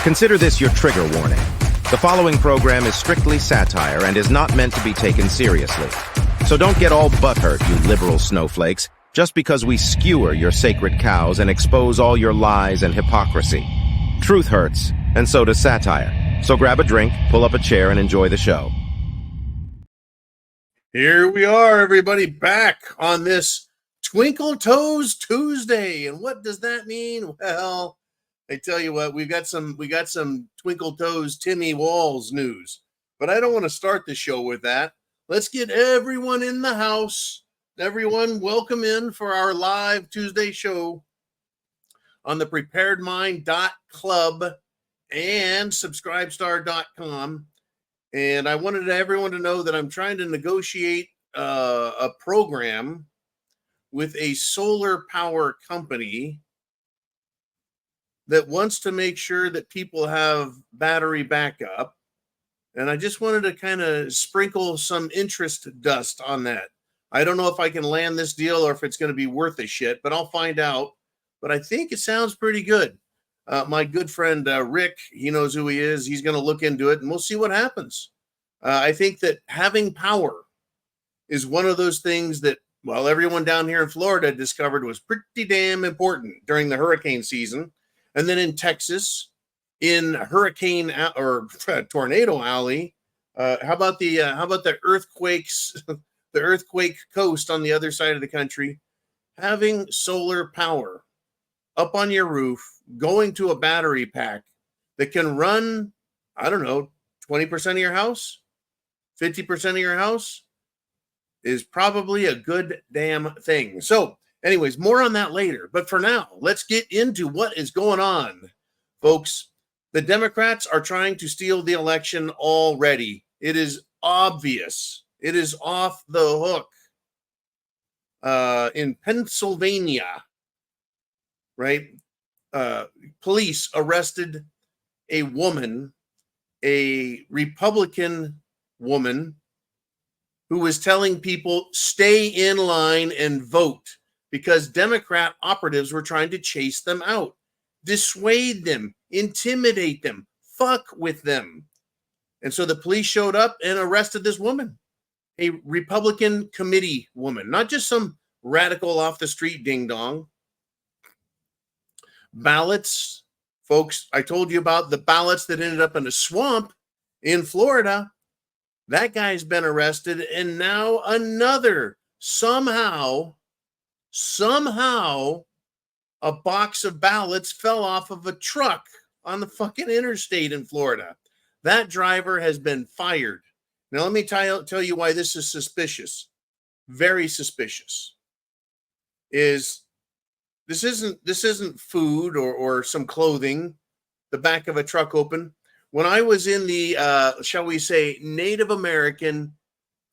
Consider this your trigger warning. The following program is strictly satire and is not meant to be taken seriously. So don't get all butthurt, you liberal snowflakes, just because we skewer your sacred cows and expose all your lies and hypocrisy. Truth hurts, and so does satire. So grab a drink, pull up a chair, and enjoy the show. Here we are, everybody, back on this Twinkle Toes Tuesday. And what does that mean? Well, I tell you what, we got some Twinkle Toes Tim Walz news. But I don't want to start the show with that. Let's get everyone in the house. Everyone, welcome in for our live Tuesday show on the preparedmind.club and subscribestar.com. And I wanted everyone to know that I'm trying to negotiate a program with a solar power company that wants to make sure that people have battery backup. And I just wanted to kind of sprinkle some interest dust on that. I don't know if I can land this deal or if it's going to be worth a shit, but I'll find out. But I think it sounds pretty good. My good friend Rick, he knows who he is. He's going to look into it, and we'll see what happens. I think that having power is one of those things that, well, everyone down here in Florida discovered was pretty damn important during the hurricane season. And then in Texas, in hurricane or tornado alley, how about the earthquakes, the earthquake coast on the other side of the country? Having solar power up on your roof, going to a battery pack that can run, I don't know, 20% of your house, 50% of your house is probably a good damn thing. So anyways, more on that later. But for now, let's get into what is going on, folks. The Democrats are trying to steal the election already. It is obvious. It is off the hook. In Pennsylvania, right? Police arrested a woman, a Republican woman, who was telling people stay in line and vote because Democrat operatives were trying to chase them out, dissuade them, intimidate them, fuck with them. And so the police showed up and arrested this woman, a Republican committee woman, not just some radical off the street ding-dong. Ballots, folks, I told you about the ballots that ended up in a swamp in Florida. That guy's been arrested, and now another, somehow, a box of ballots fell off of a truck on the fucking interstate in Florida. That driver has been fired. Now, let me tell you why this is suspicious. Very suspicious. This isn't food or some clothing, the back of a truck open. When I was in the, shall we say, Native American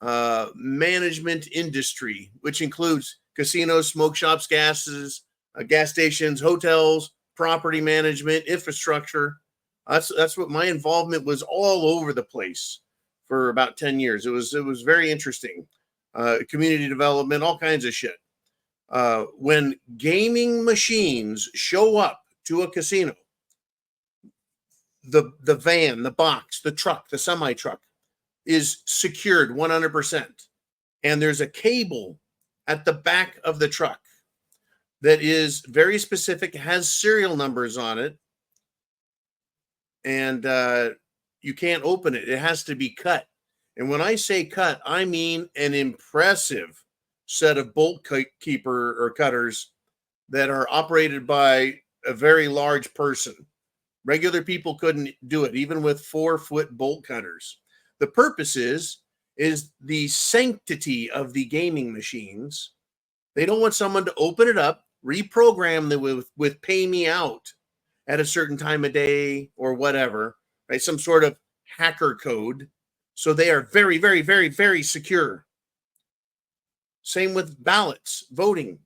management industry, which includes casinos, smoke shops, gas stations, hotels, property management, infrastructure. That's what my involvement was, all over the place for about 10 years. It was very interesting. Community development, all kinds of shit. When gaming machines show up to a casino, the van, the box, the truck, the semi-truck is secured 100%. And there's a cable at the back of the truck that is very specific, has serial numbers on it. And you can't open it. It has to be cut. And when I say cut, I mean an impressive set of bolt keeper or cutters that are operated by a very large person. Regular people couldn't do it, even with 4-foot bolt cutters. The purpose is the sanctity of the gaming machines. They don't want someone to open it up, reprogram them with pay me out at a certain time of day or whatever, right? Some sort of hacker code. So they are very, very, very, very secure. Same with ballots, voting.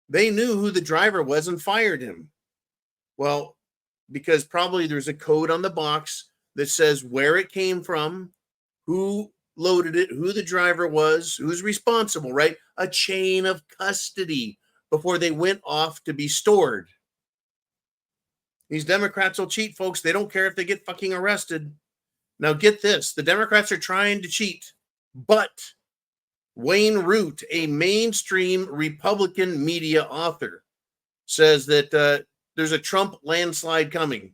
They knew who the driver was and fired him. Well, because probably there's a code on the box that says where it came from, who loaded it, who the driver was, who's responsible, right? A chain of custody before they went off to be stored. These Democrats will cheat, folks. They don't care if they get fucking arrested. Now get this. The Democrats are trying to cheat, but Wayne Root, a mainstream Republican media author, says that there's a Trump landslide coming.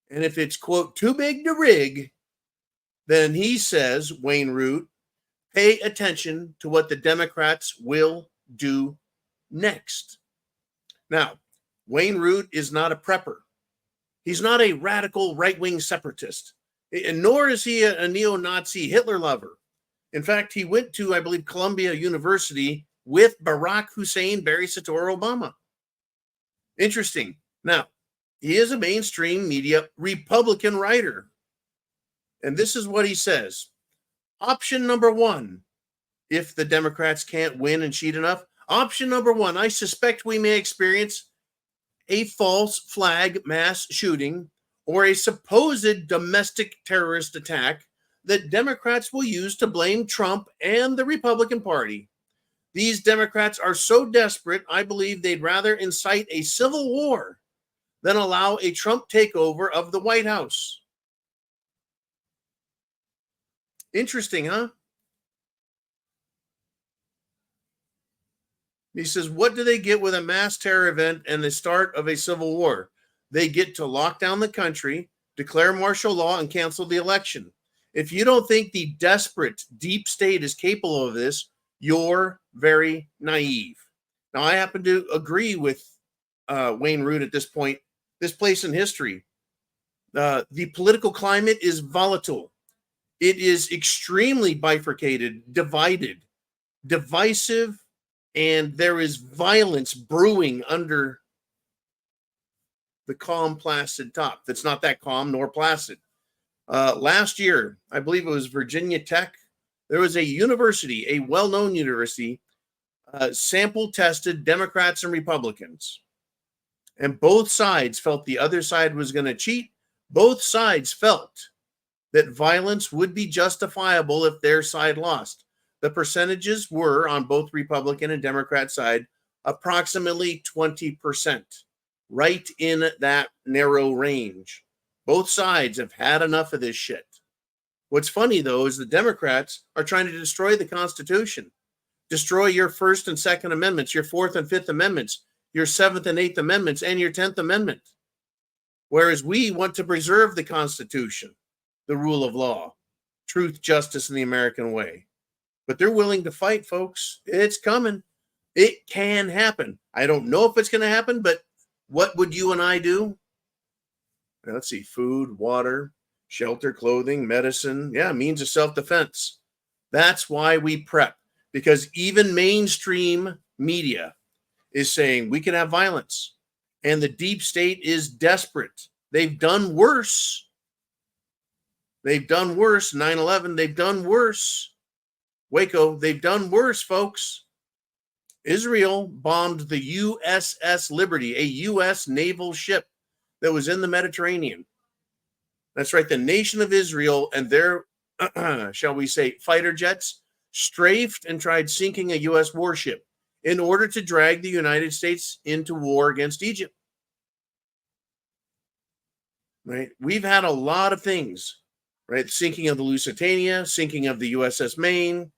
And if it's, quote, too big to rig, then he says, Wayne Root, pay attention to what the Democrats will do next. Now, Wayne Root is not a prepper. He's not a radical right-wing separatist, and nor is he a neo-Nazi Hitler lover. In fact, he went to, I believe, Columbia University with Barack Hussein, Barry Soetoro, Obama. Interesting. Now, he is a mainstream media Republican writer. And this is what he says. Option number one, if the Democrats can't win and cheat enough, option number one, I suspect we may experience a false flag mass shooting or a supposed domestic terrorist attack that Democrats will use to blame Trump and the Republican Party. These Democrats are so desperate, I believe they'd rather incite a civil war than allow a Trump takeover of the White House. Interesting, huh? He says, what do they get with a mass terror event and the start of a civil war? They get to lock down the country, declare martial law, and cancel the election. If you don't think the desperate deep state is capable of this, you're very naive. Now, I happen to agree with Wayne Root at this point, this place in history. The political climate is volatile. It is extremely bifurcated, divided, divisive, and there is violence brewing under the calm, placid top. That's not that calm nor placid. Last year, I believe it was Virginia Tech, there was a university, a well-known university, sample tested Democrats and Republicans. And both sides felt the other side was going to cheat. Both sides felt that violence would be justifiable if their side lost. The percentages were on both Republican and Democrat side approximately 20%, right in that narrow range. Both sides have had enough of this shit. What's funny, though, is the Democrats are trying to destroy the Constitution, destroy your First and Second Amendments, your Fourth and Fifth Amendments, your Seventh and Eighth Amendments, and your 10th Amendment. Whereas we want to preserve the Constitution, the rule of law, truth, justice, and the American way. But they're willing to fight, folks. It's coming. It can happen. I don't know if it's going to happen, but what would you and I do? Let's see, food, water, shelter, clothing, medicine. Yeah, means of self-defense. That's why we prep, because even mainstream media is saying we can have violence, and the deep state is desperate. They've done worse. They've done worse. 9/11, they've done worse. Waco, they've done worse, folks. Israel bombed the USS Liberty, a U.S. naval ship that was in the Mediterranean. That's right, the nation of Israel and their, shall we say, fighter jets strafed and tried sinking a U.S. warship in order to drag the United States into war against Egypt. Right? We've had a lot of things, right? Sinking of the Lusitania, sinking of the USS Maine.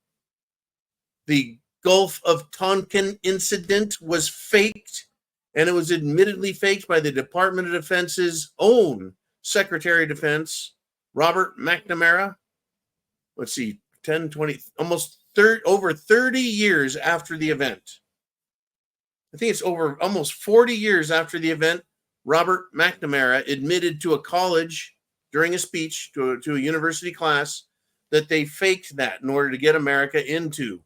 The Gulf of Tonkin incident was faked, and it was admittedly faked by the Department of Defense's own Secretary of Defense, Robert McNamara. Let's see, 10, 20, almost over 30 years after the event. I think it's over almost 40 years after the event, Robert McNamara admitted to a college during a speech to a university class that they faked that in order to get America into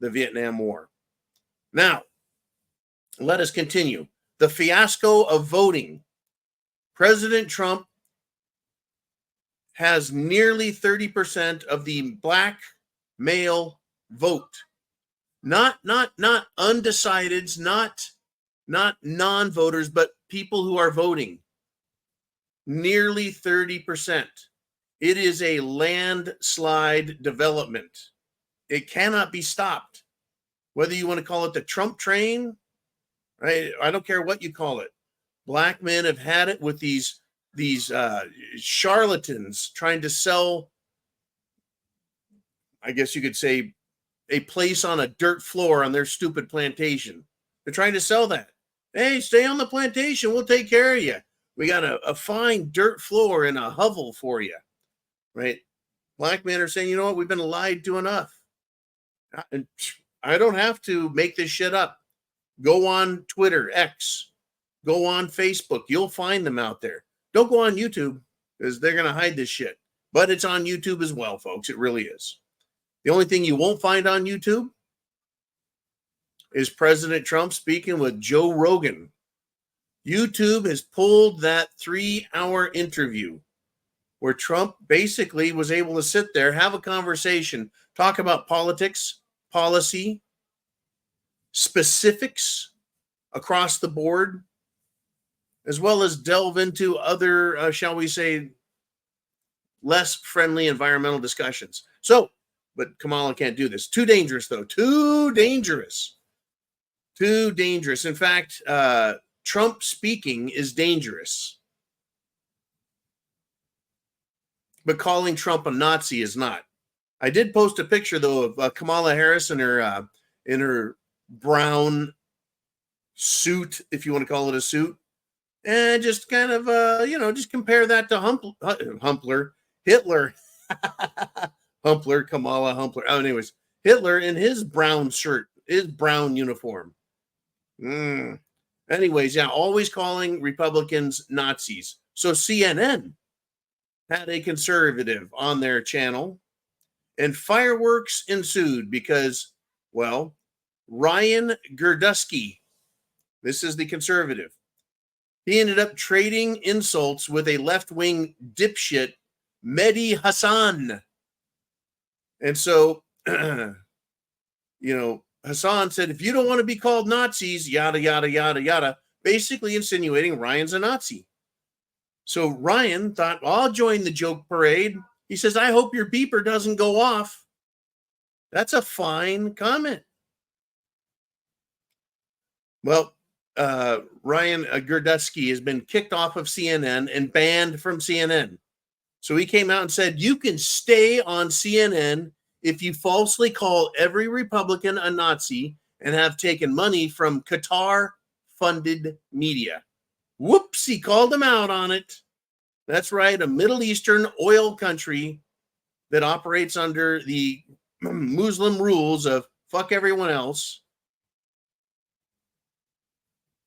the Vietnam War. Now, let us continue. The fiasco of voting. President Trump has nearly 30% of the black male vote. Not undecideds, not non-voters, but people who are voting. Nearly 30%. It is a landslide development. It cannot be stopped. Whether you want to call it the Trump train, right? I don't care what you call it. Black men have had it with these charlatans trying to sell, I guess you could say, a place on a dirt floor on their stupid plantation. They're trying to sell that. Hey, stay on the plantation. We'll take care of you. We got a fine dirt floor and a hovel for you, right? Black men are saying, you know what? We've been lied to enough. I don't have to make this shit up. Go on Twitter, X. Go on Facebook. You'll find them out there. Don't go on YouTube because they're going to hide this shit. But it's on YouTube as well, folks. It really is. The only thing you won't find on YouTube is President Trump speaking with Joe Rogan. YouTube has pulled that 3-hour interview where Trump basically was able to sit there, have a conversation, talk about politics, policy, specifics across the board, as well as delve into other, shall we say, less friendly environmental discussions. So, but Kamala can't do this. Too dangerous, though. Too dangerous. Too dangerous. In fact, Trump speaking is dangerous. But calling Trump a Nazi is not. I did post a picture, though, of Kamala Harris in her brown suit, if you want to call it a suit. And just kind of, just compare that to Hitler. Humpler, Kamala Humpler. Oh, anyways, Hitler in his brown shirt, his brown uniform. Anyways, yeah, always calling Republicans Nazis. So CNN had a conservative on their channel, and fireworks ensued because, well, Ryan Girdusky, this is the conservative, he ended up trading insults with a left-wing dipshit, Mehdi Hassan. And so, Hassan said, if you don't want to be called Nazis, yada, yada, yada, yada, basically insinuating Ryan's a Nazi. So Ryan thought, well, I'll join the joke parade. He says, I hope your beeper doesn't go off. That's a fine comment. Well, Ryan Girdusky has been kicked off of CNN and banned from CNN. So he came out and said, you can stay on CNN if you falsely call every Republican a Nazi and have taken money from Qatar-funded media. Whoops, he called him out on it. That's right, a Middle Eastern oil country that operates under the Muslim rules of fuck everyone else.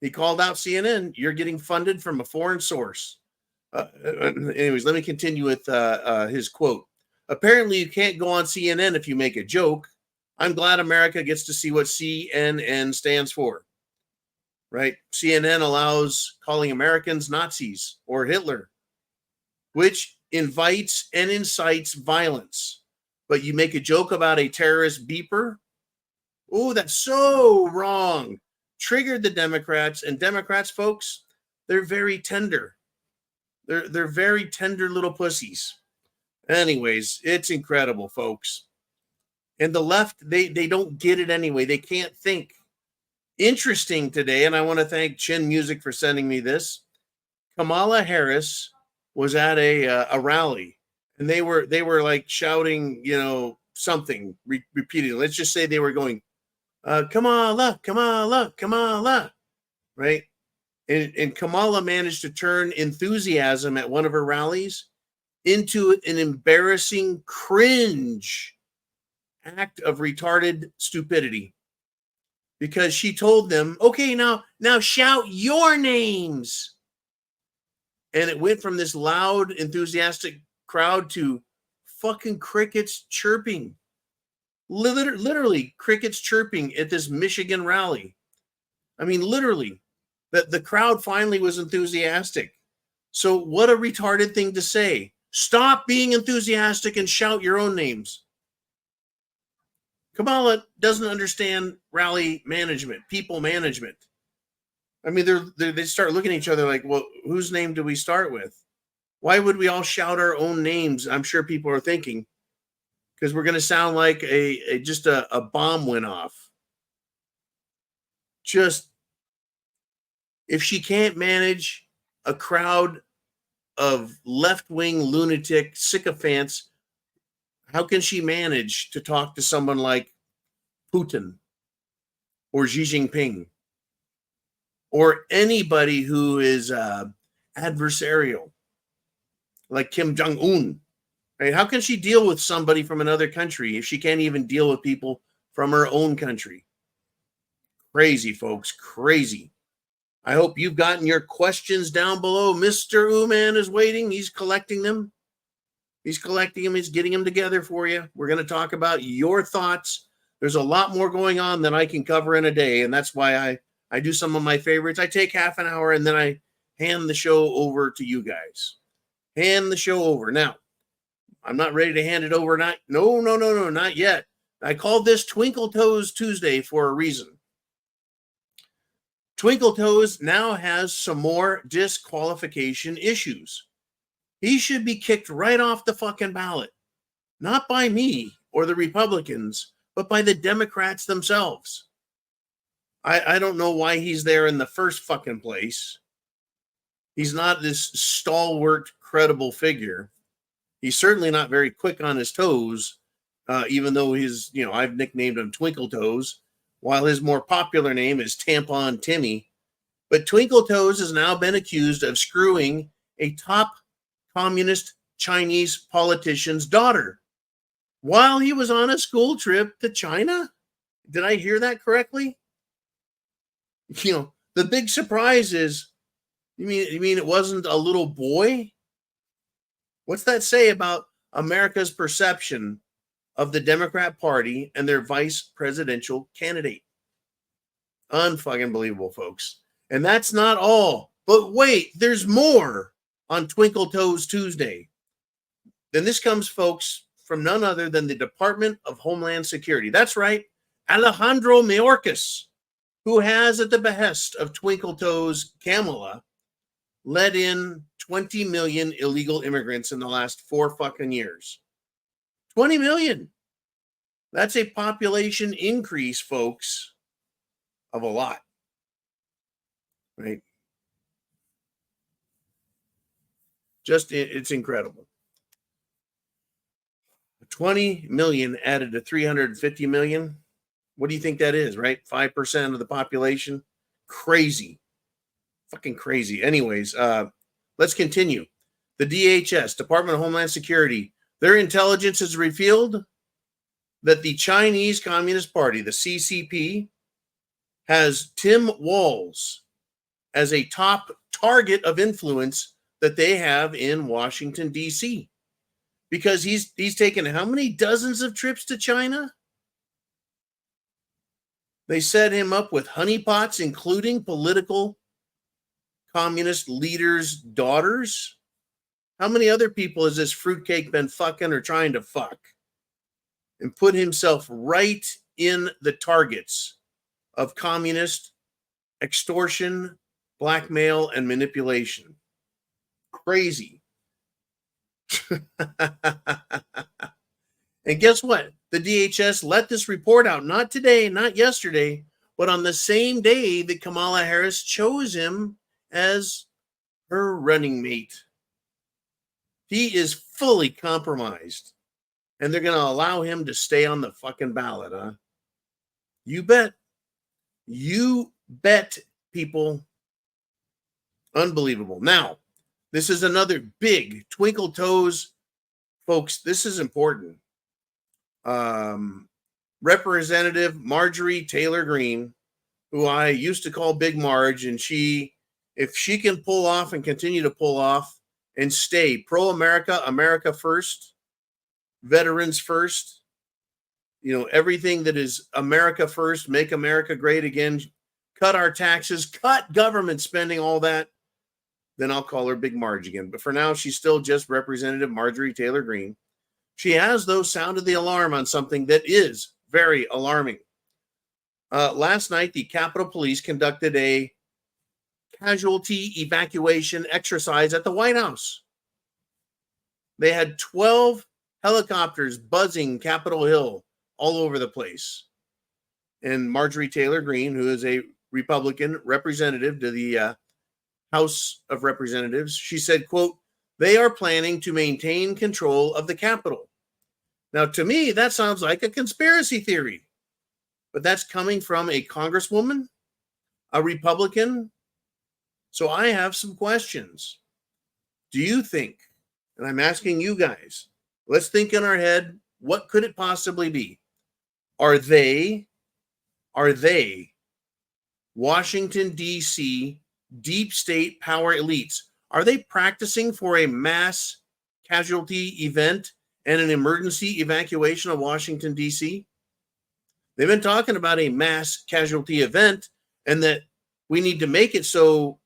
He called out CNN. You're getting funded from a foreign source. Anyways, let me continue with his quote. Apparently, you can't go on CNN if you make a joke. I'm glad America gets to see what CNN stands for. Right? CNN allows calling Americans Nazis or Hitler, which invites and incites violence. But you make a joke about a terrorist beeper? Oh, that's so wrong. Triggered the Democrats, and Democrats, folks, they're very tender. They're very tender little pussies. Anyways, it's incredible, folks. And the left, they don't get it anyway. They can't think. Interesting today, and I want to thank Chin Music for sending me this. Kamala Harris was at a rally, and they were like shouting, something repeatedly. Let's just say they were going, Kamala, Kamala, Kamala, right? And Kamala managed to turn enthusiasm at one of her rallies into an embarrassing cringe act of retarded stupidity. Because she told them, okay, now shout your names. And it went from this loud, enthusiastic crowd to fucking crickets chirping. Literally crickets chirping at this Michigan rally. I mean, literally, the crowd finally was enthusiastic. So what a retarded thing to say. Stop being enthusiastic and shout your own names. Kamala doesn't understand rally management, people management. I mean, they start looking at each other like, well, whose name do we start with? Why would we all shout our own names? I'm sure people are thinking, because we're going to sound like just a bomb went off. Just If she can't manage a crowd of left-wing lunatic sycophants, how can she manage to talk to someone like Putin or Xi Jinping or anybody who is adversarial like Kim Jong-un? Right? How can she deal with somebody from another country if she can't even deal with people from her own country? Crazy, folks, crazy. I hope you've gotten your questions down below. Mr. Uman is waiting. He's collecting them. He's collecting them. He's getting them together for you. We're going to talk about your thoughts. There's a lot more going on than I can cover in a day, and that's why I do some of my favorites. I take half an hour, and then I hand the show over to you guys. Hand the show over. Now, I'm not ready to hand it over. No, not yet. I called this Twinkle Toes Tuesday for a reason. Twinkle Toes now has some more disqualification issues. He should be kicked right off the fucking ballot. Not by me or the Republicans, but by the Democrats themselves. I don't know why he's there in the first fucking place. He's not this stalwart, credible figure. He's certainly not very quick on his toes, even though I've nicknamed him Twinkle Toes, while his more popular name is Tampon Timmy. But Twinkle Toes has now been accused of screwing a top communist Chinese politician's daughter while he was on a school trip to China. Did I hear that correctly? The big surprise is, you mean it wasn't a little boy? What's that say about America's perception of the Democrat Party and their vice presidential candidate? Unfucking believable, folks. And that's not all. But wait, there's more on Twinkle Toes Tuesday. Then this comes, folks, from none other than the Department of Homeland Security. That's right, Alejandro Mayorkas, who has, at the behest of Twinkle Toes Kamala, let in 20 million illegal immigrants in the last 4 fucking years. 20 million. That's a population increase, folks, of a lot. Right? It's incredible. 20 million added to 350 million. What do you think that is, right? 5% of the population? Crazy. Fucking crazy. Anyways, let's continue. The DHS, Department of Homeland Security, their intelligence has revealed that the Chinese Communist Party, the CCP, has Tim Walz as a top target of influence that they have in Washington, D.C. Because he's taken how many dozens of trips to China? They set him up with honeypots, including political communist leaders' daughters. How many other people has this fruitcake been fucking or trying to fuck? And put himself right in the targets of communist extortion, blackmail, and manipulation. Crazy. And guess what? The DHS let this report out, not today, not yesterday, but on the same day that Kamala Harris chose him as her running mate. He is fully compromised, and they're going to allow him to stay on the fucking ballot, huh? You bet. You bet, people. Unbelievable. Now, this is another big Twinkle Toes. Folks, this is important. Representative Marjorie Taylor Greene, who I used to call Big Marge, and if she can pull off and continue to pull off and stay pro-America, America first, veterans first, everything that is America first, make America great again, cut our taxes, cut government spending, all that, then I'll call her Big Marge again. But for now, she's still just Representative Marjorie Taylor Greene. She has, though, sounded the alarm on something that is very alarming. Last night, the Capitol Police conducted a casualty evacuation exercise at the White House. They had 12 helicopters buzzing Capitol Hill all over the place. And Marjorie Taylor Greene, who is a Republican representative to the House of Representatives. She said, quote, "They are planning to maintain control of the Capitol." Now, to me, that sounds like a conspiracy theory, but that's coming from a congresswoman, a Republican. So I have some questions. Do you think, and I'm asking you guys, let's think in our head, what could it possibly be? Are they Washington, D.C. deep state power elites? Are they practicing for a mass casualty event and an emergency evacuation of Washington, D.C.? They've been talking about a mass casualty event and that we need to make it so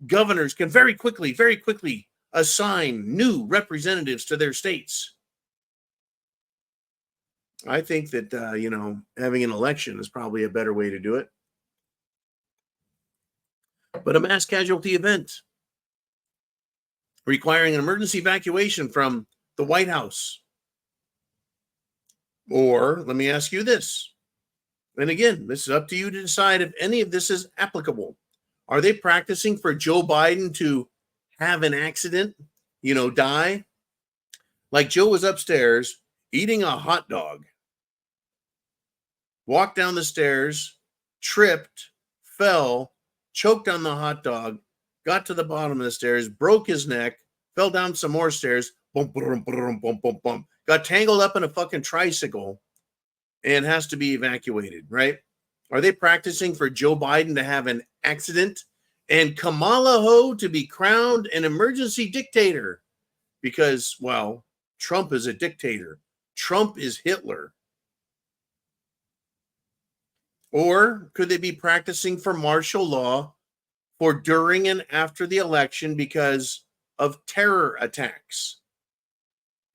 governors can very quickly assign new representatives to their states. I think that, having an election is probably a better way to do it. But a mass casualty event requiring an emergency evacuation from the White House. Or let me ask you this. And again, this is up to you to decide if any of this is applicable. Are they practicing for Joe Biden to have an accident, die? Like Joe was upstairs eating a hot dog, walked down the stairs, tripped, fell, choked on the hot dog, got to the bottom of the stairs, broke his neck, fell down some more stairs, boom, boom, boom, boom, boom, boom, got tangled up in a fucking tricycle and has to be evacuated, right? Are they practicing for Joe Biden to have an accident and Kamala to be crowned an emergency dictator? Because, well, Trump is a dictator. Trump is Hitler. Or could they be practicing for martial law for during and after the election because of terror attacks?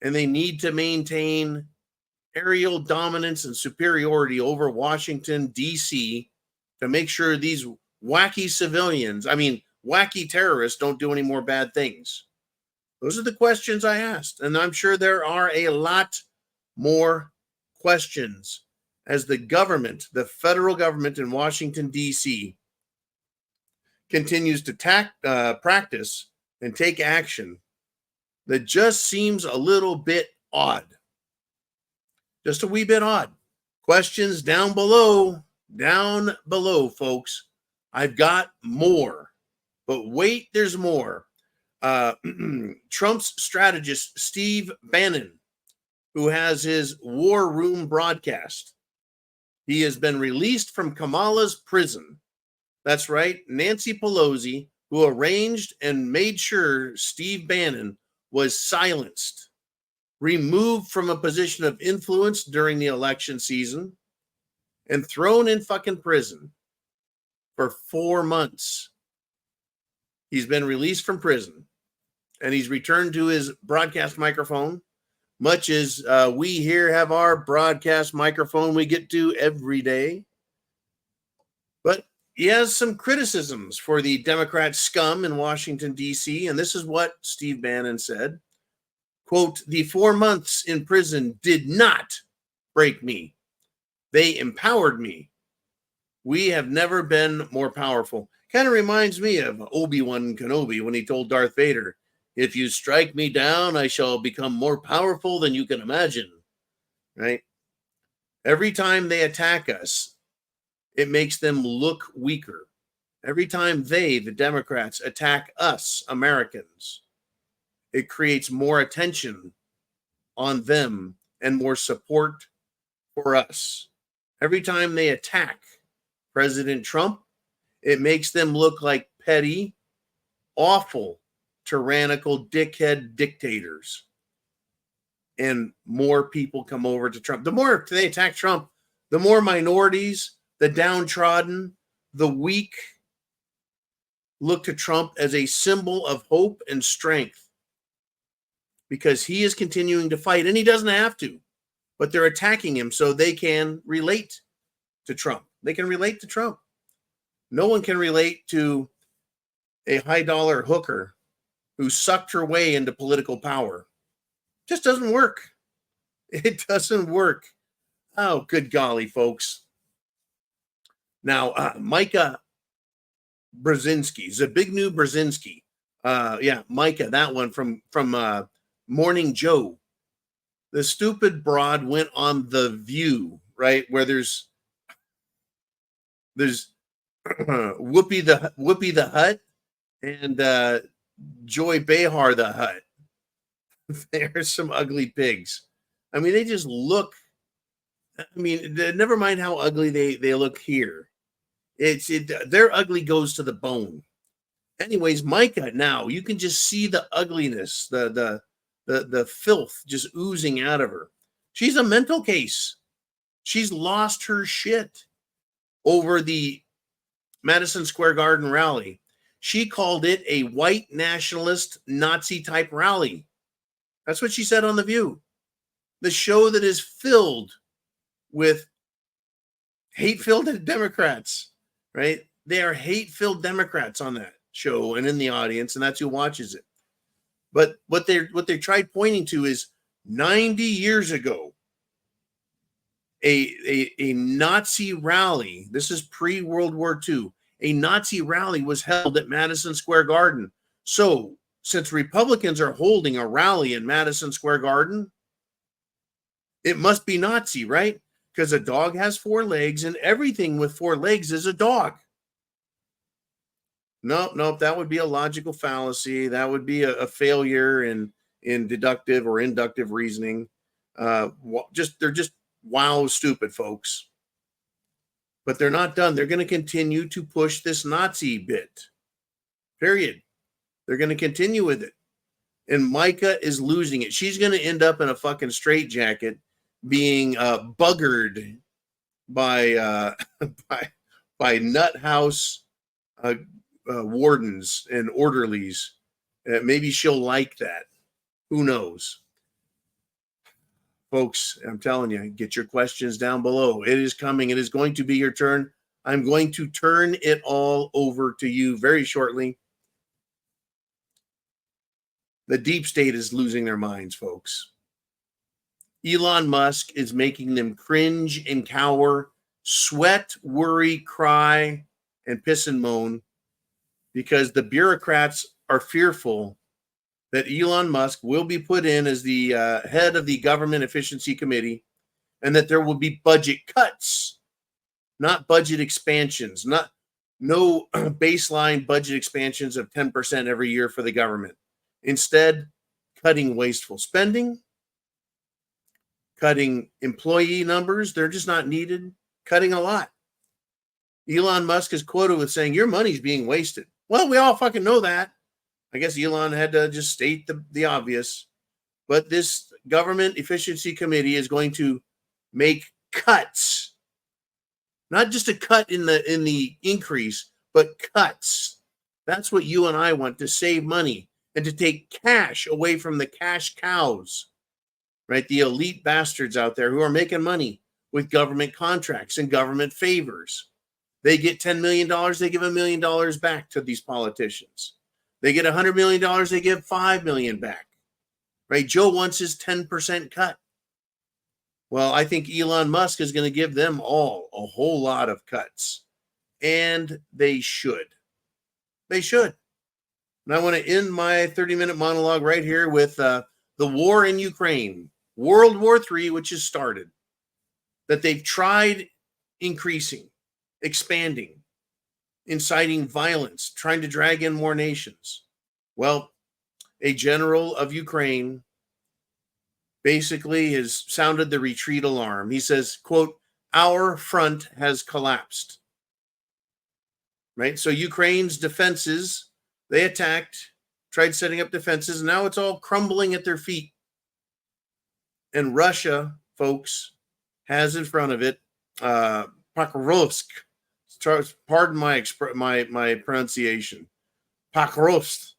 And they need to maintain aerial dominance and superiority over Washington, D.C. to make sure these wacky wacky terrorists don't do any more bad things. Those are the questions I asked. And I'm sure there are a lot more questions as the government, the federal government in Washington, D.C., continues to practice and take action that just seems a little bit odd. Just a wee bit odd. Questions down below, folks. I've got more. But wait, there's more. Trump's strategist, Steve Bannon, who has his War Room broadcast, he has been released from Kamala's prison. That's right, Nancy Pelosi, who arranged and made sure Steve Bannon was silenced, removed from a position of influence during the election season, and thrown in fucking prison for 4 months. He's been released from prison, and he's returned to his broadcast microphone, much as we here have our broadcast microphone we get to every day. But he has some criticisms for the Democrat scum in Washington, D.C., and this is what Steve Bannon said. Quote, "The 4 months in prison did not break me. They empowered me. We have never been more powerful." Kind of reminds me of Obi-Wan Kenobi when he told Darth Vader, "If you strike me down, I shall become more powerful than you can imagine." Right? Every time they attack us, it makes them look weaker. Every time the Democrats, attack us, Americans, it creates more attention on them and more support for us. Every time they attack President Trump, it makes them look like petty, awful, tyrannical dickhead dictators. And more people come over to Trump. The more they attack Trump, the more minorities, the downtrodden, the weak look to Trump as a symbol of hope and strength, because he is continuing to fight, and he doesn't have to, but they're attacking him so they can relate to Trump. They can relate to Trump. No one can relate to a high-dollar hooker who sucked her way into political power. Just doesn't work. It doesn't work. Oh, good golly, folks. Now, Micah Brzezinski, Zbigniew Brzezinski. Yeah, Micah, that one from Morning Joe. The stupid broad went on The View, right? Where there's Whoopi the Hut and Joy Behar the Hut. There's some ugly pigs. I mean, they just look. I mean, never mind how ugly they look here. Their ugly goes to the bone. Anyways, Micah, now you can just see the ugliness, the filth just oozing out of her. She's a mental case. She's lost her shit over the Madison Square Garden rally. She called it a white nationalist Nazi type rally. That's what she said on The View. The show that is filled with hate-filled Democrats, right? They are hate-filled Democrats on that show and in the audience, and that's who watches it. But what they tried pointing to is 90 years ago, a Nazi rally. This is pre-World War II. A Nazi rally was held at Madison Square Garden. So, since Republicans are holding a rally in Madison Square Garden, it must be Nazi, right? Because a dog has 4 legs, and everything with 4 legs is a dog. Nope, that would be a logical fallacy. That would be a failure in deductive or inductive reasoning. They're just wow stupid, folks. But they're not done. They're going to continue to push this Nazi bit. Period. They're going to continue with it. And Micah is losing it. She's going to end up in a fucking straitjacket being buggered by nut house wardens and orderlies. Maybe she'll like that. Who knows? Folks, I'm telling you, get your questions down below. It is coming. It is going to be your turn. I'm going to turn it all over to you very shortly. The deep state is losing their minds, folks. Elon Musk is making them cringe and cower, sweat, worry, cry, and piss and moan because the bureaucrats are fearful that Elon Musk will be put in as the head of the Government Efficiency Committee and that there will be budget cuts, not budget expansions, no baseline budget expansions of 10% every year for the government. Instead, cutting wasteful spending, cutting employee numbers, they're just not needed, cutting a lot. Elon Musk is quoted with saying, your money's being wasted. Well, we all fucking know that. I guess Elon had to just state the obvious. But this Government Efficiency Committee is going to make cuts. Not just a cut in the increase, but cuts. That's what you and I want, to save money and to take cash away from the cash cows, right? The elite bastards out there who are making money with government contracts and government favors. They get $10 million, they give $1 million back to these politicians. They get $100 million, they give $5 million back, right? Joe wants his 10% cut. Well, I think Elon Musk is going to give them all a whole lot of cuts, and they should. They should. And I want to end my 30-minute monologue right here with the war in Ukraine, World War III, which has started, that they've tried increasing, expanding, inciting violence, trying to drag in more nations. Well, a general of Ukraine basically has sounded the retreat alarm. He says, quote, our front has collapsed. Right? So Ukraine's defenses, they attacked, tried setting up defenses, and now it's all crumbling at their feet. And Russia, folks, has in front of it Pokrovsk. Pardon my pronunciation. Pokrovsk,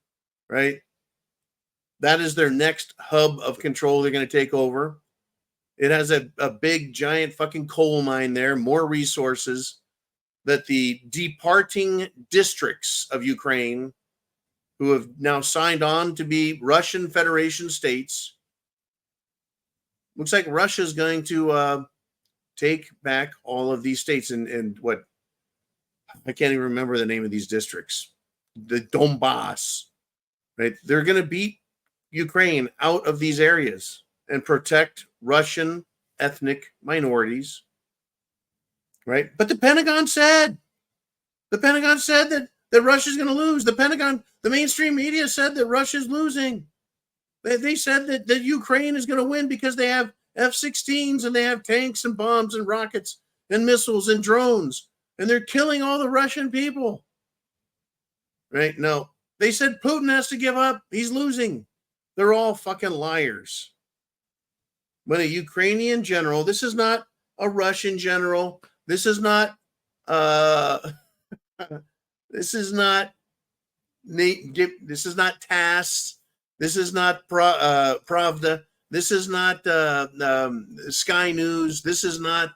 right? That is their next hub of control they're going to take over. It has a big, giant fucking coal mine there, more resources that the departing districts of Ukraine, who have now signed on to be Russian Federation states, looks like Russia's going to take back all of these states. And what, I can't even remember the name of these districts, the Donbass, right? They're going to beat Ukraine out of these areas and protect Russian ethnic minorities, right? But the Pentagon said that Russia's going to lose. The mainstream media said that Russia's losing. They said that Ukraine is going to win because they have F-16s and they have tanks and bombs and rockets and missiles and drones, and they're killing all the Russian people. Right? No, they said Putin has to give up. He's losing. They're all fucking liars. When a Ukrainian general, this is not a Russian general. This is not this is not TASS. This is not Pravda. This is not Sky News. This is not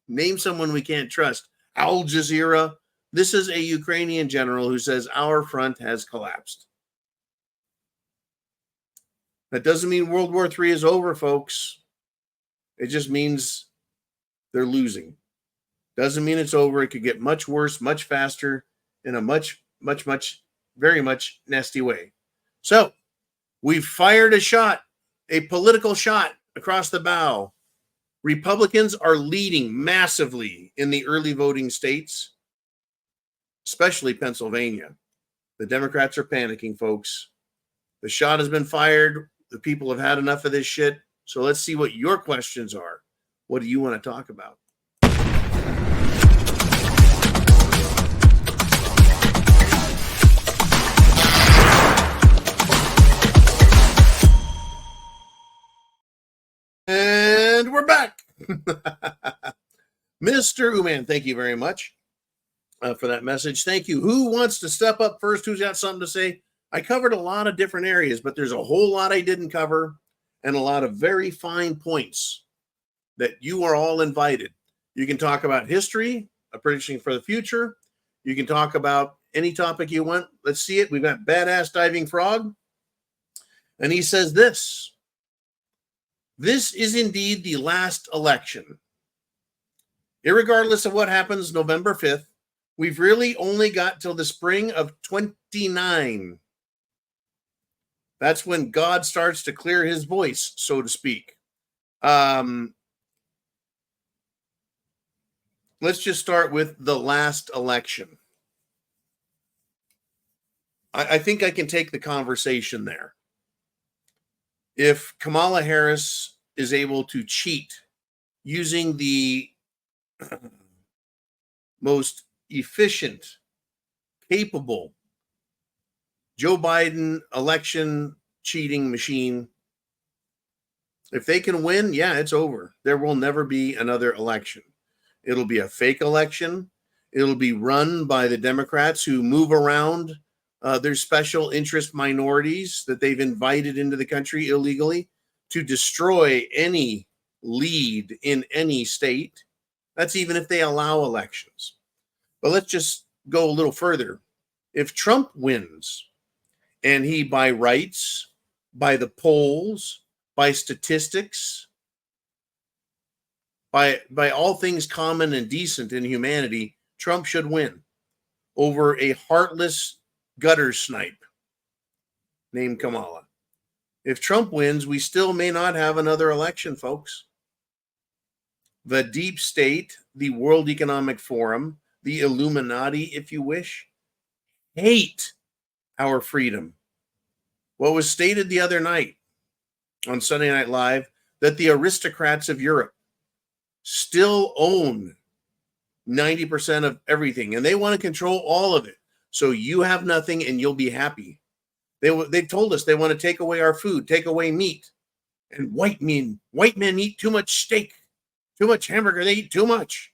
name someone we can't trust. Al Jazeera. This is a Ukrainian general who says our front has collapsed. That doesn't mean World War III is over, folks. It just means they're losing. Doesn't mean it's over. It could get much worse, much faster, in a much, very much nasty way. So we've fired a shot, a political shot across the bow. Republicans are leading massively in the early voting states, especially Pennsylvania. The Democrats are panicking, folks. The shot has been fired. The people have had enough of this shit. So let's see what your questions are. What do you want to talk about? And we're back. Mr. Uman, thank you very much for that message. Thank you. Who wants to step up first? Who's got something to say? I covered a lot of different areas, but there's a whole lot I didn't cover and a lot of very fine points that you are all invited. You can talk about history, a prediction for the future. You can talk about any topic you want. Let's see it. We've got Badass Diving Frog. And he says this. This is indeed the last election. Irregardless of what happens November 5th, we've really only got till the spring of 29. That's when God starts to clear his voice, so to speak. Let's just start with the last election. I think I can take the conversation there. If Kamala Harris is able to cheat using the most efficient, capable Joe Biden election cheating machine, if they can win, yeah, it's over. There will never be another election. It'll be a fake election. It'll be run by the Democrats who move around their special interest minorities that they've invited into the country illegally to destroy any lead in any state. That's even if they allow elections. But let's just go a little further. If Trump wins, and he, by rights, by the polls, by statistics, by all things common and decent in humanity, Trump should win over a heartless gutter snipe named Kamala. If Trump wins, we still may not have another election, folks. The deep state, the World Economic Forum, the Illuminati, if you wish, hate our freedom. What was stated the other night on Sunday Night Live, that the aristocrats of Europe still own 90% of everything, and they want to control all of it. So you have nothing and you'll be happy. They told us they want to take away our food, take away meat. And white men eat too much steak, too much hamburger. They eat too much,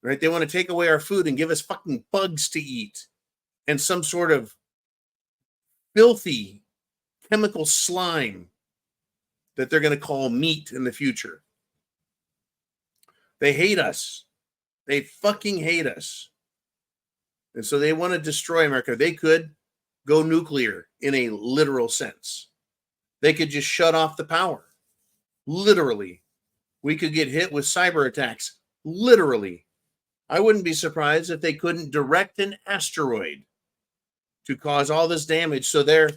right? They want to take away our food and give us fucking bugs to eat and some sort of filthy chemical slime that they're going to call meat in the future. They hate us. They fucking hate us. And so they want to destroy America. They could go nuclear in a literal sense. They could just shut off the power. Literally. We could get hit with cyber attacks. Literally. I wouldn't be surprised if they couldn't direct an asteroid to cause all this damage. So they're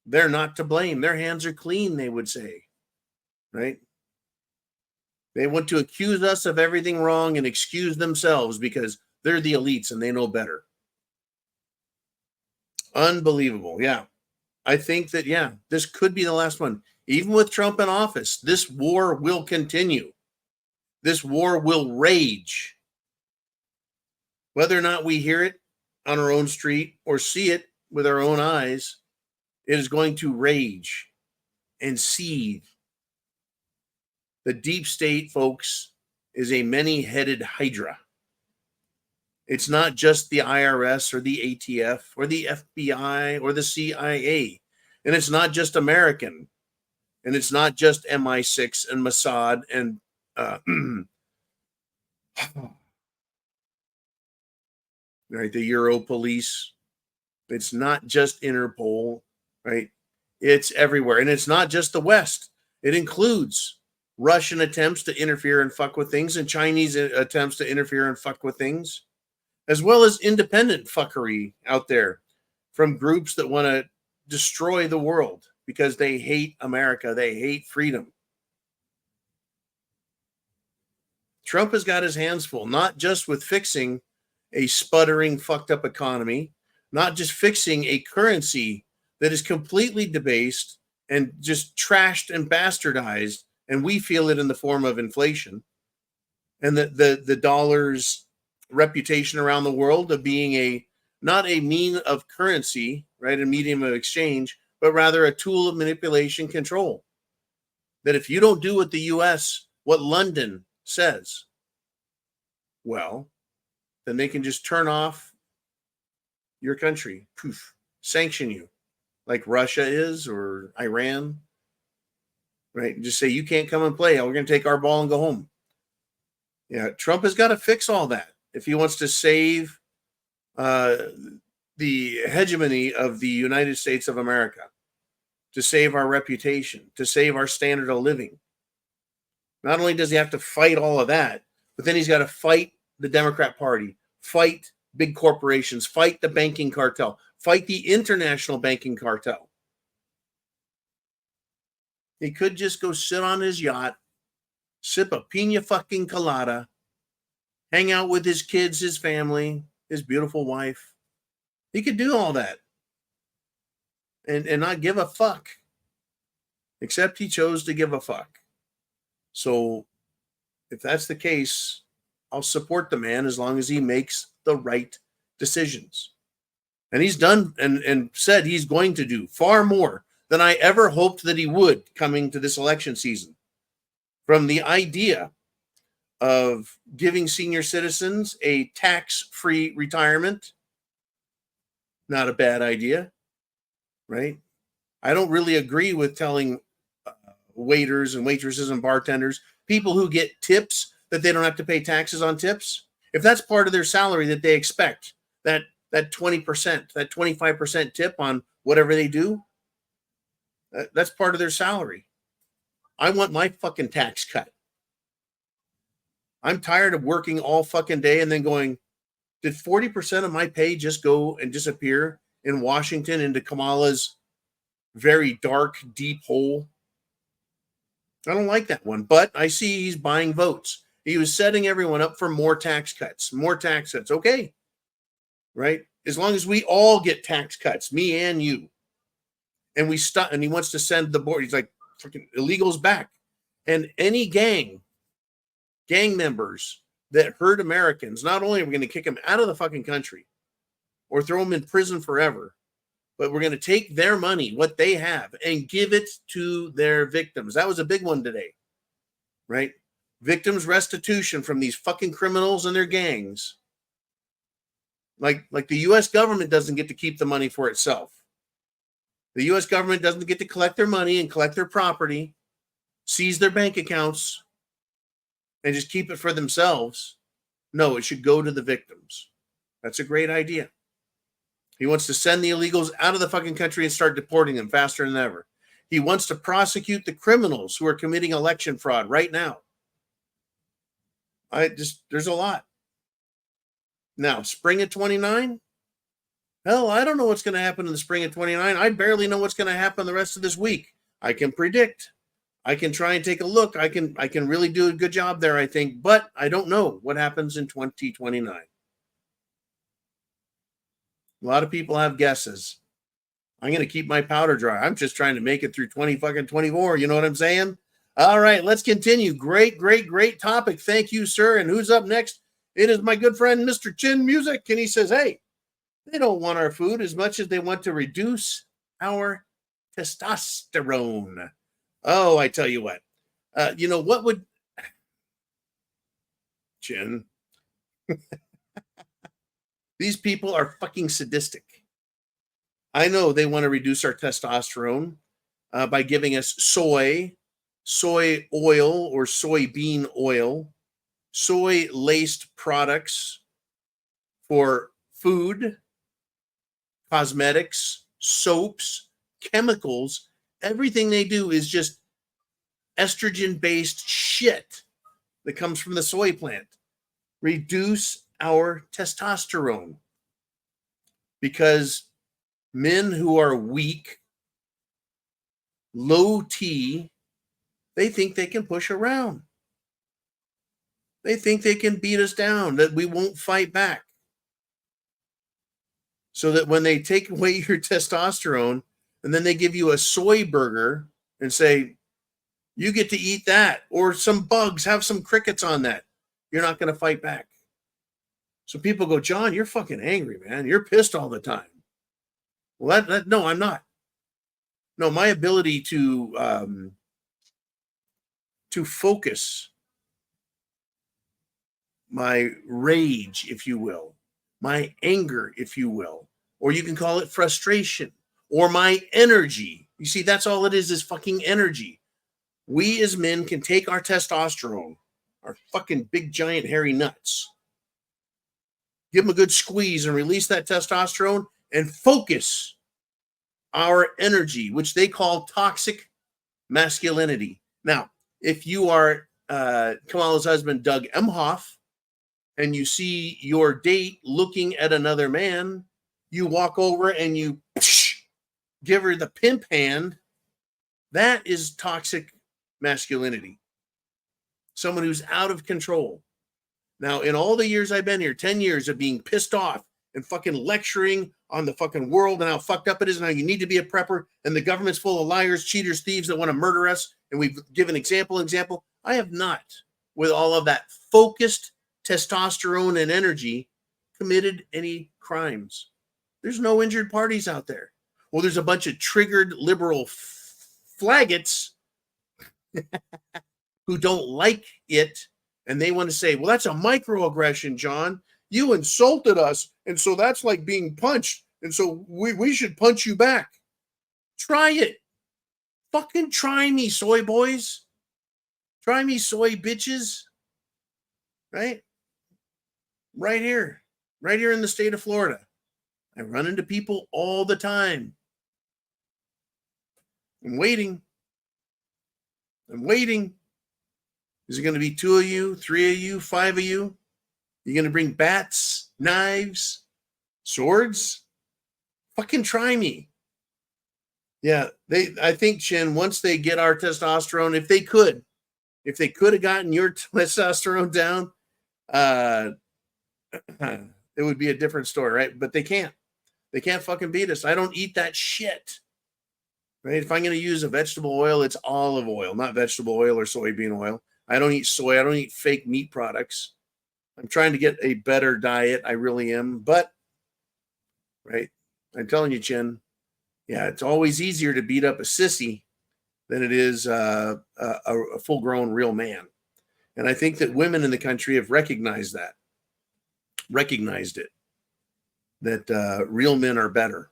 not to blame. Their hands are clean, they would say, right? They want to accuse us of everything wrong and excuse themselves because they're the elites and they know better. Unbelievable. Yeah. I think that, this could be the last one. Even with Trump in office, this war will continue. This war will rage. Whether or not we hear it on our own street or see it with our own eyes, it is going to rage and seethe. The deep state, folks, is a many-headed hydra. It's not just the IRS or the ATF or the FBI or the CIA. And it's not just American. And it's not just MI6 and Mossad and right, the Euro police. It's not just Interpol, right? It's everywhere. And it's not just the West. It includes Russian attempts to interfere and fuck with things and Chinese attempts to interfere and fuck with things, as well as independent fuckery out there from groups that want to destroy the world because they hate America. They hate freedom. Trump has got his hands full, not just with fixing a sputtering, fucked up economy, not just fixing a currency that is completely debased and just trashed and bastardized, and we feel it in the form of inflation, and the dollar's reputation around the world of being not a mean of currency, right, a medium of exchange, but rather a tool of manipulation control. That if you don't do what the U.S., what London says, well, then they can just turn off your country, poof, sanction you, like Russia is or Iran, right? Just say, you can't come and play. We're going to take our ball and go home. Yeah, Trump has got to fix all that if he wants to save the hegemony of the United States of America, to save our reputation, to save our standard of living. Not only does he have to fight all of that, but then he's got to fight the Democrat Party, fight big corporations, fight the banking cartel, fight the international banking cartel. He could just go sit on his yacht, sip a pina fucking colada, hang out with his kids, his family, his beautiful wife. He could do all that and not give a fuck, except he chose to give a fuck. So if that's the case, I'll support the man as long as he makes the right decisions. And he's done and said he's going to do far more than I ever hoped that he would coming to this election season. From the idea of giving senior citizens a tax-free retirement, not a bad idea, right? I don't really agree with telling waiters and waitresses and bartenders, people who get tips, that they don't have to pay taxes on tips. If that's part of their salary that they expect, that 20%, that 25% tip on whatever they do, that's part of their salary. I want my fucking tax cut. I'm tired of working all fucking day and then going, did 40% of my pay just go and disappear in Washington into Kamala's very dark, deep hole? I don't like that one, but I see he's buying votes. He was setting everyone up for more tax cuts, more tax cuts. Okay, right? As long as we all get tax cuts, me and you, and we stop, and he wants to send the board. He's like, freaking illegals back. And any gang members that hurt Americans, not only are we going to kick them out of the fucking country or throw them in prison forever, but we're going to take their money, what they have, and give it to their victims. That was a big one today, right? Victims' restitution from these fucking criminals and their gangs. Like the U.S. government doesn't get to keep the money for itself. The U.S. government doesn't get to collect their money and collect their property, seize their bank accounts, and just keep it for themselves. No, it should go to the victims. That's a great idea. He wants to send the illegals out of the fucking country and start deporting them faster than ever. He wants to prosecute the criminals who are committing election fraud right now. There's a lot. Now, spring of 29? Hell, I don't know what's going to happen in the spring of 29. I barely know what's going to happen the rest of this week. I can predict. I can try and take a look. I can really do a good job there, I think, but I don't know what happens in 2029. A lot of people have guesses. I'm going to keep my powder dry. I'm just trying to make it through 24. You know what I'm saying? All right, let's continue. Great topic. Thank you, sir. And who's up next? It is my good friend, Mr. Chin Music. And he says, hey, they don't want our food as much as they want to reduce our testosterone. Oh, I tell you what. What would... Chin. These people are fucking sadistic. I know they want to reduce our testosterone by giving us soy oil or soybean oil, soy-laced products for food, cosmetics, soaps, chemicals. Everything they do is just estrogen-based shit that comes from the soy plant. Reduce our testosterone. Because men who are weak, low T, they think they can push around. They think they can beat us down, that we won't fight back. So that when they take away your testosterone and then they give you a soy burger and say, you get to eat that, or some bugs, have some crickets on that, you're not going to fight back. So people go, John, you're fucking angry, man. You're pissed all the time. Well, no, I'm not. No, my ability to focus my rage, if you will, my anger, if you will, or you can call it frustration, or my energy. You see, that's all it is fucking energy. We as men can take our testosterone, our fucking big, giant, hairy nuts, give them a good squeeze and release that testosterone and focus our energy, which they call toxic masculinity. Now, if you are Kamala's husband, Doug Emhoff, and you see your date looking at another man, you walk over and you give her the pimp hand. That is toxic masculinity. Someone who's out of control. Now, in all the years I've been here, 10 years of being pissed off and fucking lecturing on the fucking world and how fucked up it is and how you need to be a prepper and the government's full of liars, cheaters, thieves that want to murder us, and we've given example. I have not, with all of that focused testosterone and energy, committed any crimes. There's no injured parties out there. Well, there's a bunch of triggered liberal flaggots who don't like it, and they want to say, well, that's a microaggression, John. You insulted us, and so that's like being punched, and so we should punch you back. Try it. Fucking try me, soy boys. Try me, soy bitches. Right? Right here in the state of Florida. I run into people all the time. I'm waiting. Is it going to be 2 of you, 3 of you, 5 of you? You're going to bring bats, knives, swords? Fucking try me. Yeah, I think, Chin, once they get our testosterone, if they could have gotten your testosterone down, it would be a different story, right? But they can't. They can't fucking beat us. I don't eat that shit. Right? If I'm going to use a vegetable oil, it's olive oil, not vegetable oil or soybean oil. I don't eat soy. I don't eat fake meat products. I'm trying to get a better diet. I really am. But, right, I'm telling you, Chin, yeah, it's always easier to beat up a sissy than it is a full-grown real man. And I think that women in the country have recognized it, that real men are better.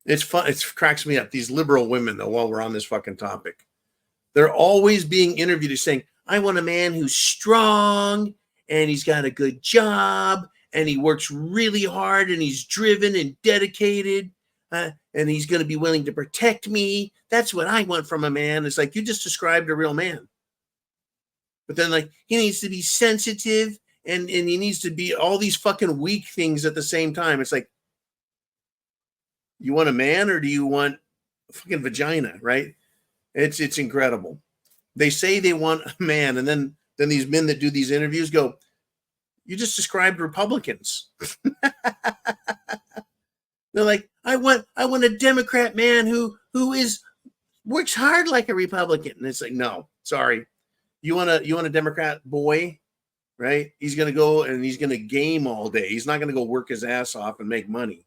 It's fun. It cracks me up. These liberal women, though, while we're on this fucking topic, they're always being interviewed as saying, I want a man who's strong and he's got a good job and he works really hard and he's driven and dedicated and he's going to be willing to protect me. That's what I want from a man. It's like you just described a real man. But then like he needs to be sensitive and he needs to be all these fucking weak things at the same time. It's like, you want a man or do you want a fucking vagina, right? It's incredible. They say they want a man, and then these men that do these interviews go, you just described Republicans. They're like, I want a Democrat man who works hard like a Republican. And it's like, no, sorry. You want a Democrat boy, right? He's gonna go and he's gonna game all day. He's not gonna go work his ass off and make money.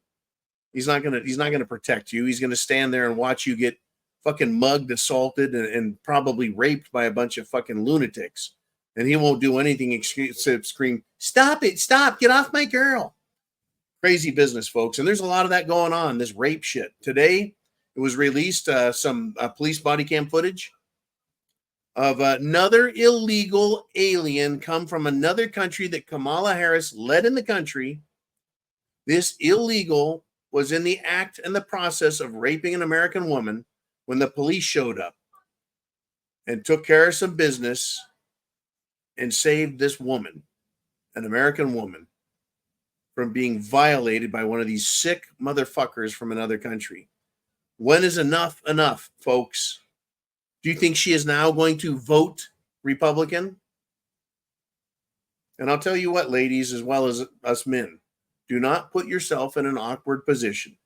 He's not gonna protect you. He's gonna stand there and watch you get fucking mugged, assaulted, and probably raped by a bunch of fucking lunatics. And he won't do anything except scream, stop it, stop, get off my girl. Crazy business, folks. And there's a lot of that going on, this rape shit. Today, it was released some police body cam footage of another illegal alien come from another country that Kamala Harris led in the country. This illegal was in the act and the process of raping an American woman when the police showed up and took care of some business and saved this woman, an American woman, from being violated by one of these sick motherfuckers from another country. When is enough enough, folks? Do you think she is now going to vote Republican? And I'll tell you what, ladies, as well as us men, do not put yourself in an awkward position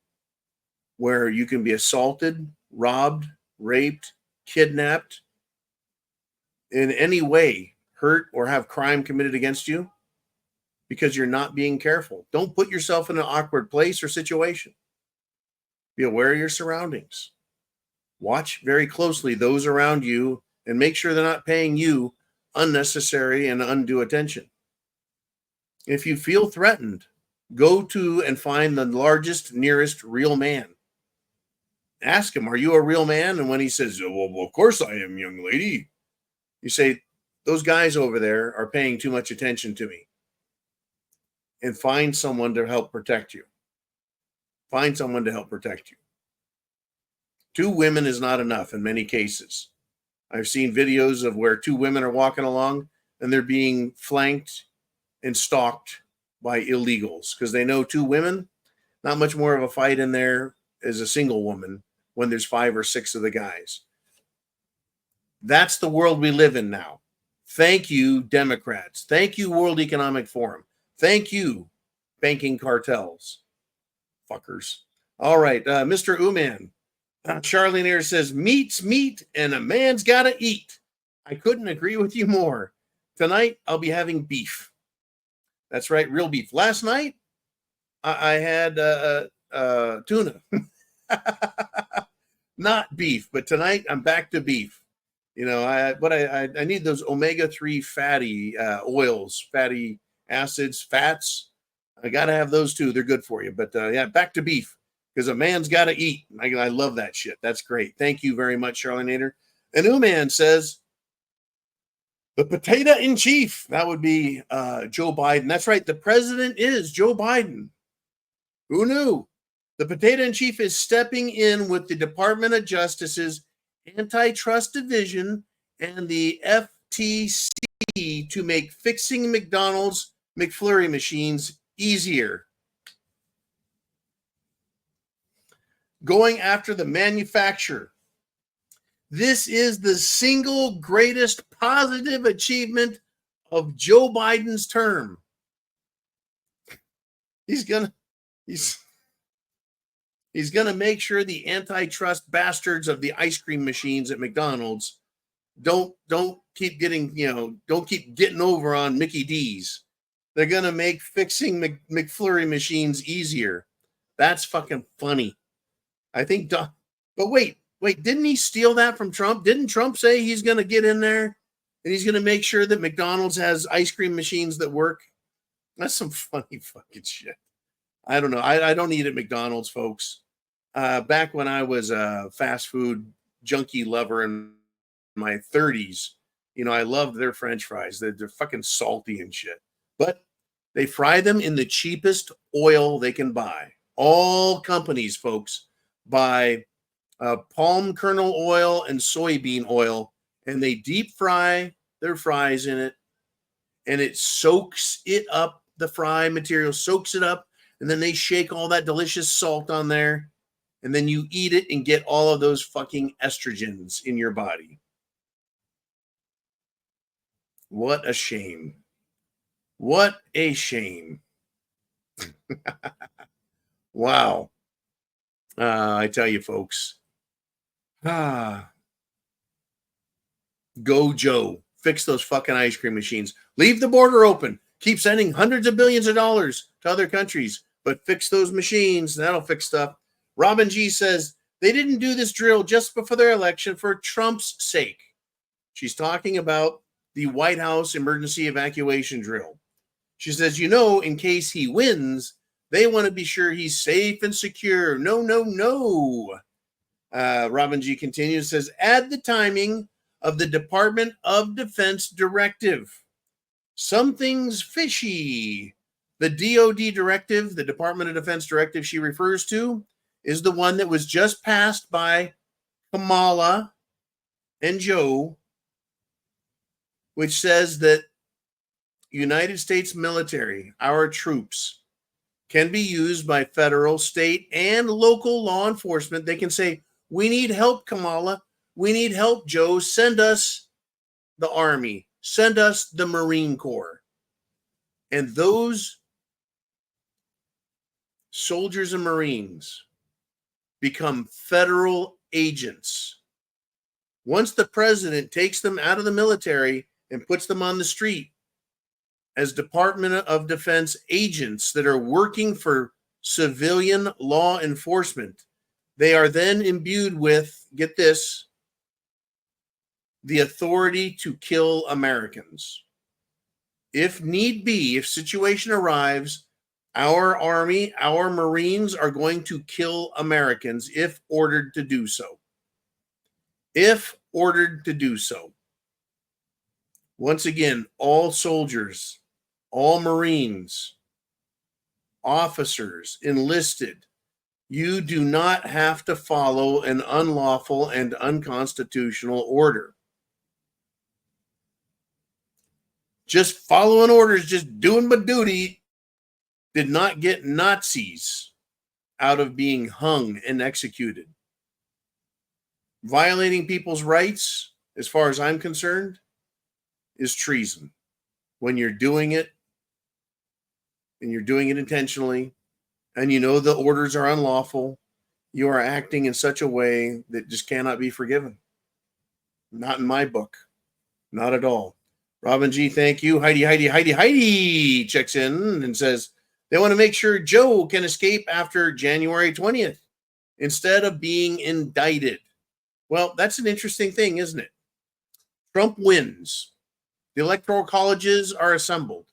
where you can be assaulted, robbed, raped, kidnapped, in any way hurt or have crime committed against you because you're not being careful. Don't put yourself in an awkward place or situation. Be aware of your surroundings. Watch very closely those around you and make sure they're not paying you unnecessary and undue attention. If you feel threatened, go to and find the largest, nearest real man. Ask him, are you a real man? And when he says, well, of course I am, young lady, you say, those guys over there are paying too much attention to me. And find someone to help protect you. Find someone to help protect you. 2 women is not enough in many cases. I've seen videos of where 2 women are walking along and they're being flanked and stalked by illegals because they know 2 women, not much more of a fight in there as a single woman when there's 5 or 6 of the guys. That's the world we live in now. Thank you, Democrats. Thank you, World Economic Forum. Thank you, banking cartels. Fuckers. All right, Mr. Uman. Charlene here says, meat's meat and a man's got to eat. I couldn't agree with you more. Tonight, I'll be having beef. That's right, real beef. Last night, I had tuna. Not beef, but tonight, I'm back to beef. You know, I need those omega-3 fatty oils, fatty acids, fats. I got to have those too. They're good for you. But yeah, back to beef because a man's got to eat. I love that shit. That's great. Thank you very much, Charlene. And Uman says, the potato in chief. That would be Joe Biden. That's right. The president is Joe Biden. Who knew? The potato in chief is stepping in with the Department of Justice's Antitrust Division and the FTC to make fixing McDonald's McFlurry machines easier. Going after the manufacturer. This is the single greatest positive achievement of Joe Biden's term. He's gonna make sure the antitrust bastards of the ice cream machines at McDonald's don't keep getting, don't keep getting over on Mickey D's. They're gonna make fixing McFlurry machines easier. That's fucking funny. I think, but wait, didn't he steal that from Trump? Didn't Trump say he's gonna get in there and he's gonna make sure that McDonald's has ice cream machines that work? That's some funny fucking shit. I don't know. I don't eat at McDonald's, folks. Back when I was a fast food junkie lover in my 30s, I loved their French fries. They're fucking salty and shit. But they fry them in the cheapest oil they can buy. All companies, folks, buy palm kernel oil and soybean oil, and they deep fry their fries in it, and it soaks it up. The fry material soaks it up, and then they shake all that delicious salt on there, and then you eat it and get all of those fucking estrogens in your body. What a shame. What a shame. Wow. I tell you, folks. Go Joe. Fix those fucking ice cream machines. Leave the border open. Keep sending hundreds of billions of dollars to other countries, but fix those machines. That'll fix stuff. Robin G says they didn't do this drill just before their election for Trump's sake. She's talking about the White House emergency evacuation drill. She says, in case he wins, they want to be sure he's safe and secure. No, no, no. Robin G continues, says, add the timing of the Department of Defense directive. Something's fishy. The DOD directive, the Department of Defense directive she refers to, is the one that was just passed by Kamala and Joe, which says that United States military, our troops, can be used by federal, state, and local law enforcement. They can say, we need help, Kamala. We need help, Joe. Send us the Army. Send us the Marine Corps. And those soldiers and Marines become federal agents. Once the president takes them out of the military and puts them on the street as Department of Defense agents that are working for civilian law enforcement, they are then imbued with, get this, the authority to kill Americans. If need be, if situation arrives, our Army, our Marines are going to kill Americans if ordered to do so. If ordered to do so. Once again, all soldiers, all Marines, officers, enlisted, you do not have to follow an unlawful and unconstitutional order. Just following orders, just doing my duty, did not get Nazis out of being hung and executed. Violating people's rights, as far as I'm concerned, is treason. When you're doing it, and you're doing it intentionally, and the orders are unlawful, you are acting in such a way that just cannot be forgiven. Not in my book. Not at all. Robin G, thank you. Heidi checks in and says they want to make sure Joe can escape after January 20th instead of being indicted. Well, that's an interesting thing, isn't it? Trump wins. The electoral colleges are assembled.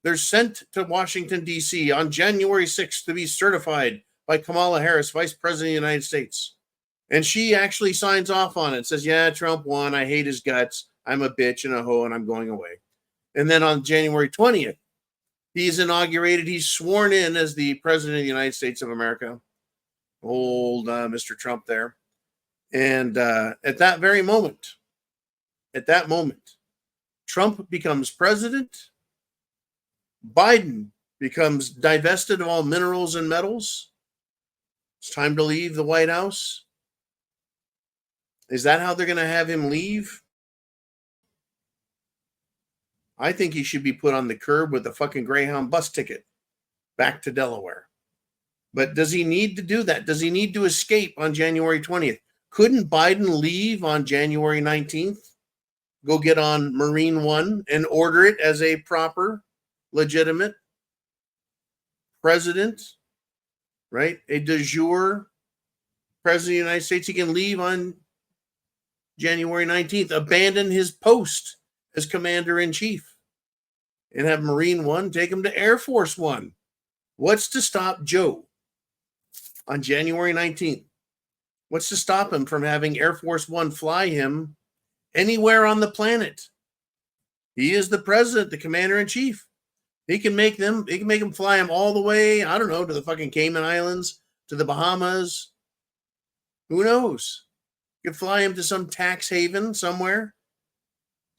They're sent to Washington, D.C. on January 6th to be certified by Kamala Harris, Vice President of the United States. And she actually signs off on it and says, yeah, Trump won. I hate his guts. I'm a bitch and a hoe, and I'm going away. And then on January 20th, he's inaugurated. He's sworn in as the President of the United States of America. Old Mr. Trump there. And at that moment, Trump becomes president. Biden becomes divested of all minerals and metals. It's time to leave the White House. Is that how they're going to have him leave? I think he should be put on the curb with a fucking Greyhound bus ticket back to Delaware. But does he need to do that? Does he need to escape on January 20th? Couldn't Biden leave on January 19th? Go get on Marine One and order it as a proper, legitimate president, right? A de jure president of the United States. He can leave on January 19th, abandon his post as commander-in-chief, and have Marine One take him to Air Force One. What's to stop Joe on January 19th? What's to stop him from having Air Force One fly him anywhere on the planet? He is the president, the commander-in-chief. He can make them fly him all the way, I don't know, to the fucking Cayman Islands, to the Bahamas. Who knows? You could fly him to some tax haven somewhere.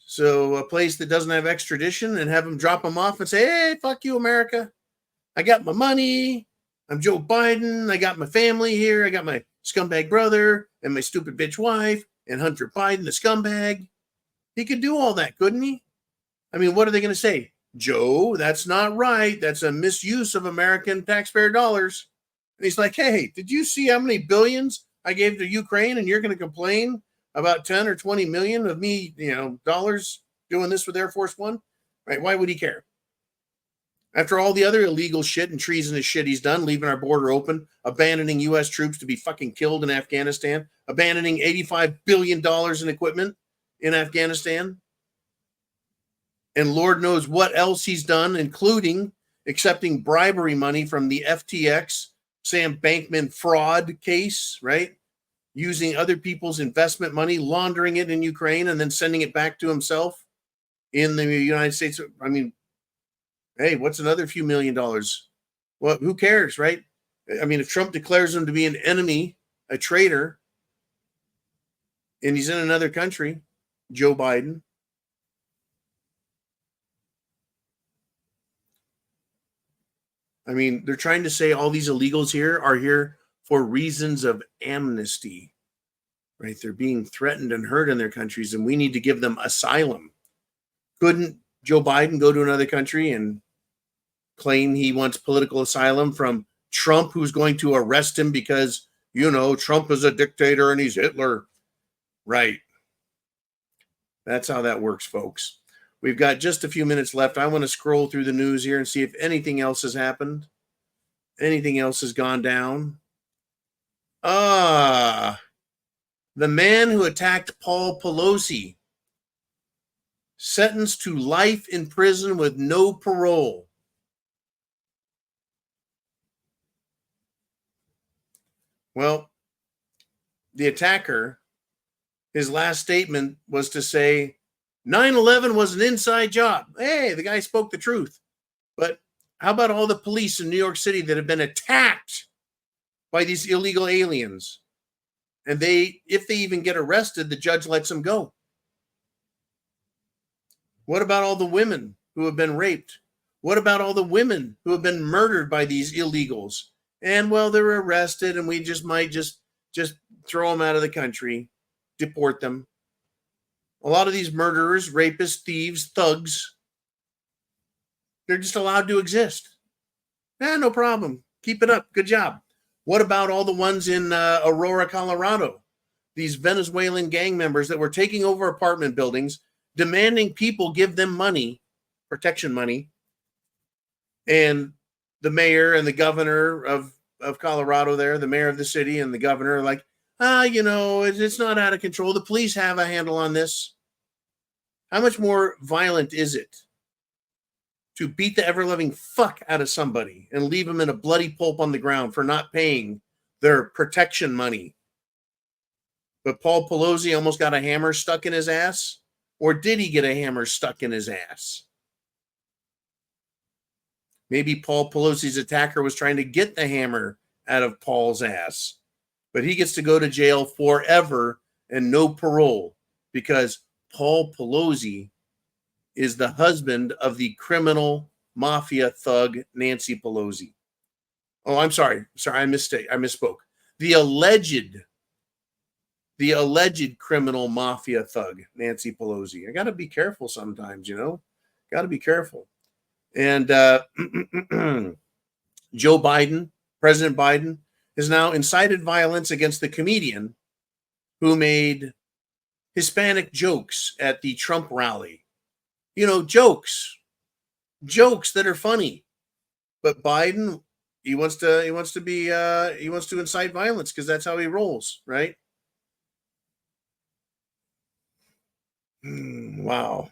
So a place that doesn't have extradition, and have them drop them off and say, hey, fuck you, America. I got my money. I'm Joe Biden. I got my family here. I got my scumbag brother and my stupid bitch wife and Hunter Biden, the scumbag. He could do all that, couldn't he? I mean, what are they going to say? Joe, that's not right. That's a misuse of American taxpayer dollars. And he's like, hey, did you see how many billions I gave to Ukraine, and you're going to complain about 10 or 20 million of me, dollars doing this with Air Force One? Right? Why would he care? After all the other illegal shit and treasonous shit he's done, leaving our border open, abandoning U.S. troops to be fucking killed in Afghanistan, abandoning $85 billion in equipment in Afghanistan, and Lord knows what else he's done, including accepting bribery money from the FTX, Sam Bankman fraud case, right? Using other people's investment money, laundering it in Ukraine, and then sending it back to himself in the United States. I mean, hey, what's another few $1 million? Well, who cares, right? I mean, if Trump declares him to be an enemy, a traitor, and he's in another country, Joe Biden, I mean, they're trying to say all these illegals here are here for reasons of amnesty, right? They're being threatened and hurt in their countries, and we need to give them asylum. Couldn't Joe Biden go to another country and claim he wants political asylum from Trump, who's going to arrest him because, Trump is a dictator and he's Hitler? Right. That's how that works, folks. We've got just a few minutes left. I want to scroll through the news here and see if anything else has happened. Anything else has gone down. The man who attacked Paul Pelosi, sentenced to life in prison with no parole. Well, the attacker, his last statement was to say 9/11 was an inside job. Hey, the guy spoke the truth. But how about all the police in New York City that have been attacked by these illegal aliens? And if they even get arrested, the judge lets them go. What about all the women who have been raped? What about all the women who have been murdered by these illegals? And, well, they're arrested, and we might just throw them out of the country, deport them. A lot of these murderers, rapists, thieves, thugs, they're just allowed to exist. No problem. Keep it up. Good job. What about all the ones in Aurora, Colorado? These Venezuelan gang members that were taking over apartment buildings, demanding people give them money, protection money. And the mayor and the governor of Colorado there, the mayor of the city and the governor are like, it's not out of control. The police have a handle on this. How much more violent is it to beat the ever-loving fuck out of somebody and leave them in a bloody pulp on the ground for not paying their protection money? But Paul Pelosi almost got a hammer stuck in his ass? Or did he get a hammer stuck in his ass? Maybe Paul Pelosi's attacker was trying to get the hammer out of Paul's ass. But he gets to go to jail forever and no parole because Paul Pelosi is the husband of the criminal mafia thug Nancy Pelosi. Oh, I'm sorry. I misspoke. The alleged criminal mafia thug Nancy Pelosi. I got to be careful sometimes, Got to be careful. And Joe Biden, President Biden, has now incited violence against the comedian who made Hispanic jokes at the Trump rally. Jokes that are funny. But Biden, he wants to incite violence because that's how he rolls, right? Wow.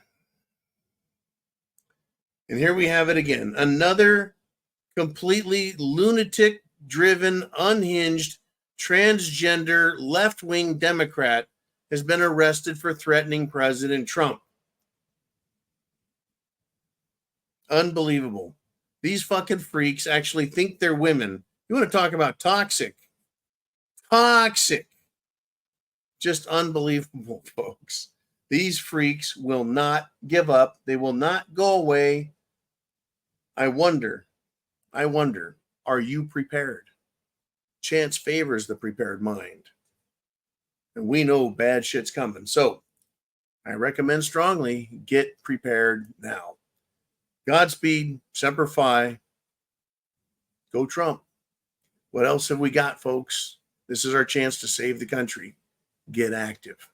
And here we have it again. Another completely lunatic-driven, unhinged, transgender, left-wing Democrat has been arrested for threatening President Trump. Unbelievable. These fucking freaks actually think they're women. You want to talk about toxic? Toxic. Just unbelievable, folks. These freaks will not give up. They will not go away. I wonder, are you prepared? Chance favors the prepared mind. And we know bad shit's coming. So I recommend strongly get prepared now. Godspeed, Semper Fi. Go Trump. What else have we got, folks? This is our chance to save the country. Get active.